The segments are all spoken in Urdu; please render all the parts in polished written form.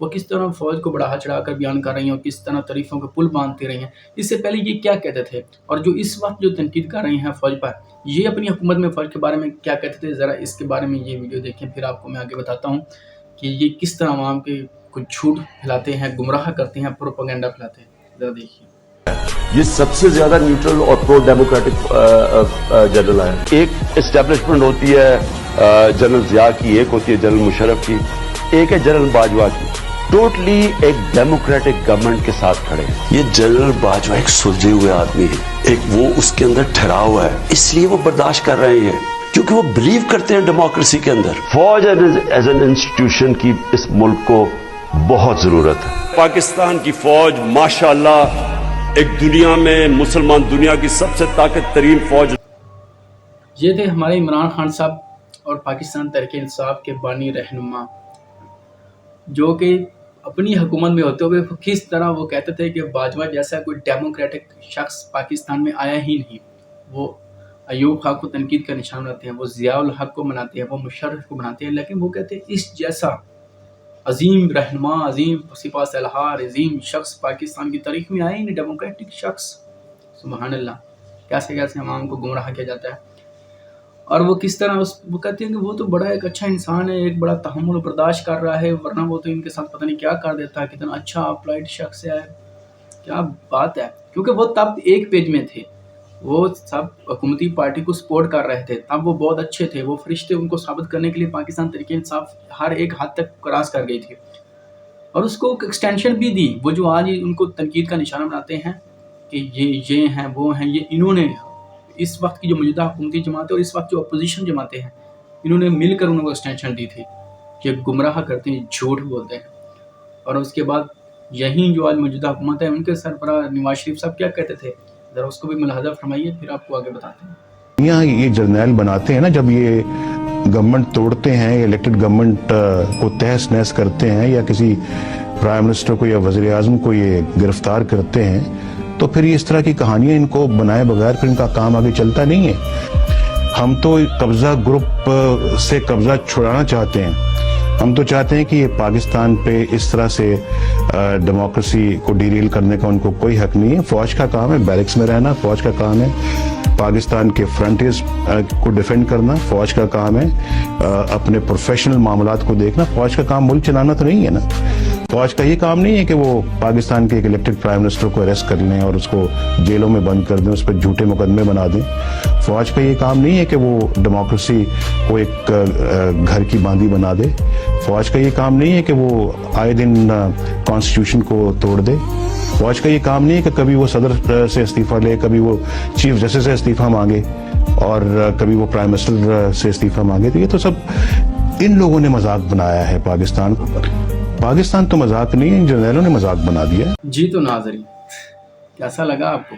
وہ کس طرح فوج کو بڑھا چڑھا کر بیان کر رہی ہیں اور کس طرح تعریفوں کے پل باندھتی رہی ہیں. اس سے پہلے یہ کیا کہتے تھے اور جو اس وقت جو تنقید کر رہی ہیں فوج پر, یہ اپنی حکومت میں فوج کے بارے میں کیا کہتے تھے. ذرا اس کے بارے میں یہ ویڈیو دیکھیں, پھر آپ کو میں آگے بتاتا ہوں کہ یہ کس طرح عوام کے کچھ جھوٹ پھیلاتے ہیں, گمراہ کرتے ہیں, پروپیگنڈا پھیلاتے ہیں. ذرا دیکھیے. یہ سب سے زیادہ نیوٹرل اور پرو ڈیموکریٹک جنرل ہے. ایک اسٹیبلشمنٹ ہوتی ہے جنرل ضیاء کی, ایک ہوتی ہے جنرل مشرف کی, ایک ہے جنرل باجوہ کی. ٹوٹلی ایک ڈیموکریٹک گورنمنٹ کے ساتھ کھڑے ہیں. یہ جنرل باجوہ ایک سلجھے ہوئے آدمی ہے, ایک وہ اس کے اندر ٹھہراؤ ہے, اس لیے وہ برداشت کر رہے ہیں کیونکہ وہ بلیو کرتے ہیں ڈیموکریسی کے اندر. فوج ایز این انسٹیٹیوشن کی اس ملک کو بہت ضرورت ہے. پاکستان کی فوج ماشاءاللہ ایک دنیا میں مسلمان دنیا کی سب سے طاقت ترین فوج. یہ تھے ہمارے عمران خان صاحب اور پاکستان تحریک انصاف کے بانی رہنما, جو کہ اپنی حکومت میں ہوتے ہوئے کس طرح وہ کہتے تھے کہ باجوہ جیسا کوئی ڈیموکریٹک شخص پاکستان میں آیا ہی نہیں. وہ ایوب خان کو تنقید کا نشان بناتے ہیں, وہ ضیاء الحق کو بناتے ہیں, وہ مشرف کو بناتے ہیں, لیکن وہ کہتے ہیں اس جیسا عظیم رہنما, عظیم سپاہ سالار, عظیم شخص پاکستان کی تاریخ میں آیا ہی نہیں, ڈیموکریٹک شخص. سبحان اللہ, کیسے کیسے عوام کو گمراہ کیا جاتا ہے. اور وہ کس طرح وہ کہتے ہیں کہ وہ تو بڑا ایک اچھا انسان ہے, ایک بڑا تحمل و برداشت کر رہا ہے, ورنہ وہ تو ان کے ساتھ پتہ نہیں کیا کر دیتا ہے, کتنا اچھا اپلائٹ شخص ہے. کیا بات ہے, کیونکہ وہ تب ایک پیج میں تھے, وہ سب حکومتی پارٹی کو سپورٹ کر رہے تھے, تب وہ بہت اچھے تھے. وہ فرشتے ان کو ثابت کرنے کے لیے پاکستان تحریک انصاف ہر ایک حد تک کراس کر گئی تھی, اور اس کو ایکسٹینشن بھی دی. وہ جو آج ان کو تنقید کا نشانہ بناتے ہیں کہ یہ ہیں وہ ہیں, یہ انہوں نے اس وقت کی جو موجودہ حکومتی جماعتیں اور اس وقت جو اپوزیشن جماعتیں ہیں, انہوں نے مل کر انہوں کو ایکسٹینشن دی تھی. یہ گمراہ کرتے ہیں, جھوٹ بولتے ہیں. اور اس کے بعد یہیں جو آج موجودہ حکومت ہے, ان کے سربراہ نواز شریف صاحب کیا کہتے تھے, ذرا اس کو بھی ملاحظہ فرمائیے, پھر آپ کو آگے بتاتے ہیں. یہاں یہ جرنیل بناتے ہیں نا, جب یہ گورنمنٹ توڑتے ہیں, الیکٹڈ گورنمنٹ کو تہس نہس کرتے ہیں, یا کسی پرائم منسٹر کو یا وزیر اعظم کو یہ گرفتار کرتے ہیں, تو پھر اس طرح کی کہانیاں ان کو بنائے بغیر پھر ان کا کام آگے چلتا نہیں ہے. ہم تو قبضہ گروپ سے قبضہ چھڑانا چاہتے ہیں. ہم تو چاہتے ہیں کہ یہ پاکستان پہ اس طرح سے ڈیموکریسی کو ڈیریل کرنے کا ان کو کوئی حق نہیں ہے. فوج کا کام ہے بیرکس میں رہنا, فوج کا کام ہے پاکستان کے فرنٹیئرز کو ڈیفینڈ کرنا, فوج کا کام ہے اپنے پروفیشنل معاملات کو دیکھنا. فوج کا کام ملک چلانا تو نہیں ہے نا. فوج کا یہ کام نہیں ہے کہ وہ پاکستان کے ایک الیکٹڈ پرائم منسٹر کو اریسٹ کر لیں اور اس کو جیلوں میں بند کر دیں, اس پہ جھوٹے مقدمے بنا دیں. فوج کا یہ کام نہیں ہے کہ وہ ڈیموکریسی کو ایک گھر کی باندھی بنا دے. فوج کا یہ کام نہیں ہے کہ وہ آئے دن کانسٹیٹیوشن کو توڑ دے. فوج کا یہ کام نہیں ہے کہ کبھی وہ صدر سے استعفیٰ لے, کبھی وہ چیف جسٹس سے استعفیٰ مانگے, اور کبھی وہ پرائم منسٹر سے استعفیٰ مانگے. تو یہ تو سب ان لوگوں نے مذاق بنایا ہے پاکستان کو. پاکستان تو مذاق نہیں ہے, ان جرنیلوں نے مذاق بنا دیا. جی تو ناظرین, کیسا لگا آپ کو؟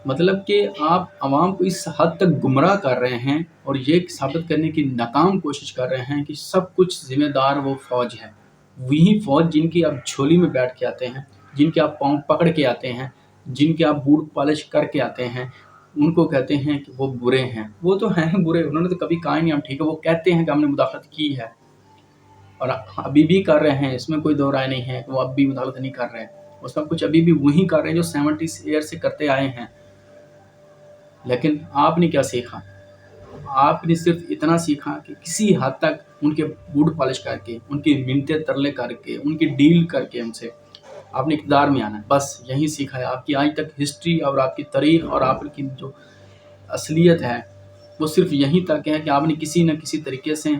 مطلب کہ آپ عوام کو اس حد تک گمراہ کر رہے ہیں اور یہ ثابت کرنے کی ناکام کوشش کر رہے ہیں کہ سب کچھ ذمہ دار وہ فوج ہے. وہی فوج جن کی آپ جھولی میں بیٹھ کے آتے ہیں, جن کے آپ پاؤں پکڑ کے آتے ہیں, جن کے آپ بوٹ پالش کر کے آتے ہیں, ان کو کہتے ہیں کہ وہ برے ہیں. وہ تو ہیں برے, انہوں نے تو کبھی کہا نہیں ہم ٹھیک ہے. وہ کہتے ہیں کہ ہم نے مداخلت کی ہے, اور ابھی بھی کر رہے ہیں, اس میں کوئی دو رائے نہیں ہے. وہ اب بھی مداخلت نہیں کر رہے ہیں, وہ سب کچھ ابھی بھی وہی کر رہے ہیں جو 70 ایئر سے کرتے آئے ہیں. لیکن آپ نے کیا سیکھا؟ آپ نے صرف اتنا سیکھا کہ کسی حد تک ان کے بوٹ پالش کر کے, ان کی منتیں ترلے کر کے, ان کی ڈیل کر کے ان سے آپ نے اقتدار میں آنا ہے. بس یہی سیکھا ہے. آپ کی آج تک ہسٹری اور آپ کی تاریخ اور آپ کی جو اصلیت ہے وہ صرف یہیں تک ہے کہ آپ نے کسی نہ کسی طریقے سے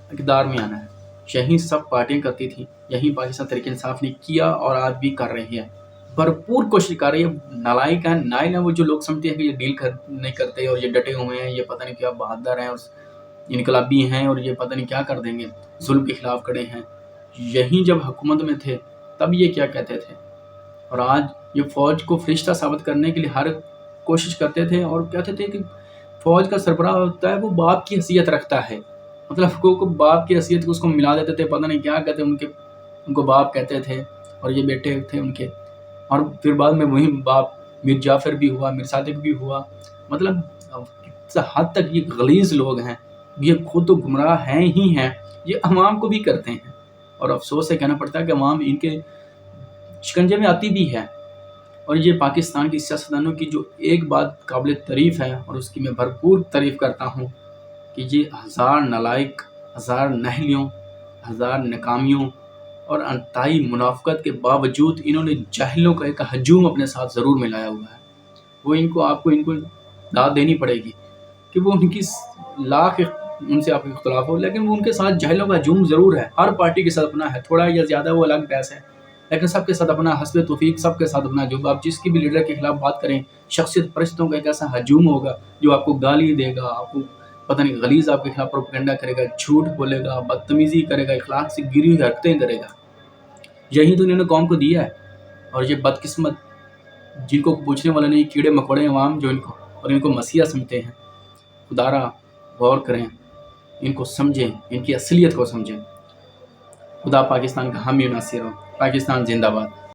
اقتدار میں آنا ہے. یہی سب پارٹیاں کرتی تھیں, یہی پاکستان تحریک انصاف نے کیا اور آج بھی کر رہی ہے. بھرپور کوشش کر رہی ہے. نالائق ہیں, نائل ہیں وہ جو لوگ سمجھتے ہیں کہ یہ ڈیل نہیں کرتے اور یہ ڈٹے ہوئے ہیں, یہ پتہ نہیں کیا بہادر ہیں اور انقلابی ہیں اور یہ پتہ نہیں کیا کر دیں گے, ظلم کے خلاف کھڑے ہیں. یہی جب حکومت میں تھے تب یہ کیا کہتے تھے, اور آج یہ فوج کو فرشتہ ثابت کرنے کے لیے ہر کوشش کرتے تھے اور کہتے تھے کہ فوج کا سربراہ ہوتا ہے وہ باپ کی حیثیت رکھتا ہے. مطلب کو باپ کی حیثیت کو اس کو ملا دیتے تھے, پتہ نہیں کیا کہتے, ان کو باپ کہتے تھے اور یہ بیٹے تھے ان کے. اور پھر بعد میں وہی باپ میر جعفر بھی ہوا, میر صادق بھی ہوا. مطلب کس حد تک یہ غلیظ لوگ ہیں, یہ خود تو گمراہ ہیں ہی ہیں, یہ عوام کو بھی کرتے ہیں. اور افسوس سے کہنا پڑتا ہے کہ عوام ان کے شکنجے میں آتی بھی ہے. اور یہ پاکستان کی سیاستدانوں کی جو ایک بات قابل تعریف ہے اور اس کی میں بھرپور تعریف کرتا ہوں کہ یہ ہزار نالائق، ہزار نہلیوں، ہزار ناکامیوں اور انتہائی منافقت کے باوجود انہوں نے جاہلوں کا ایک ہجوم اپنے ساتھ ضرور ملایا ہوا ہے. وہ آپ کو داد دینی پڑے گی کہ وہ ان کی لاکھ ان سے آپ کے اختلاف ہو، لیکن وہ ان کے ساتھ جاہلوں کا ہجوم ضرور ہے. ہر پارٹی کے ساتھ اپنا ہے، تھوڑا یا زیادہ وہ الگ بحث ہے، لیکن سب کے ساتھ اپنا حسب توفیق، سب کے ساتھ اپنا. جو آپ جس کی بھی لیڈر کے خلاف بات کریں، شخصیت پرستوں کا ایک ایسا ہجوم ہوگا جو آپ کو گالی دے گا، آپ کو پتہ نہیں غلیظ آپ کے خلاف پروپیگنڈا کرے گا، جھوٹ بولے گا، بدتمیزی کرے گا، اخلاق سے گری ہوئی حرکتیں کرے گا. یہی تو انہوں نے قوم کو دیا ہے. اور یہ بدقسمت جن کو پوچھنے والا نہیں، کیڑے مکوڑے عوام جو ان کو مسیحا سمجھتے ہیں، خدارا غور کریں، ان کو سمجھیں، ان کی اصلیت کو سمجھیں. خدا پاکستان کا حامی و ناصر ہو. پاکستان زندہ باد.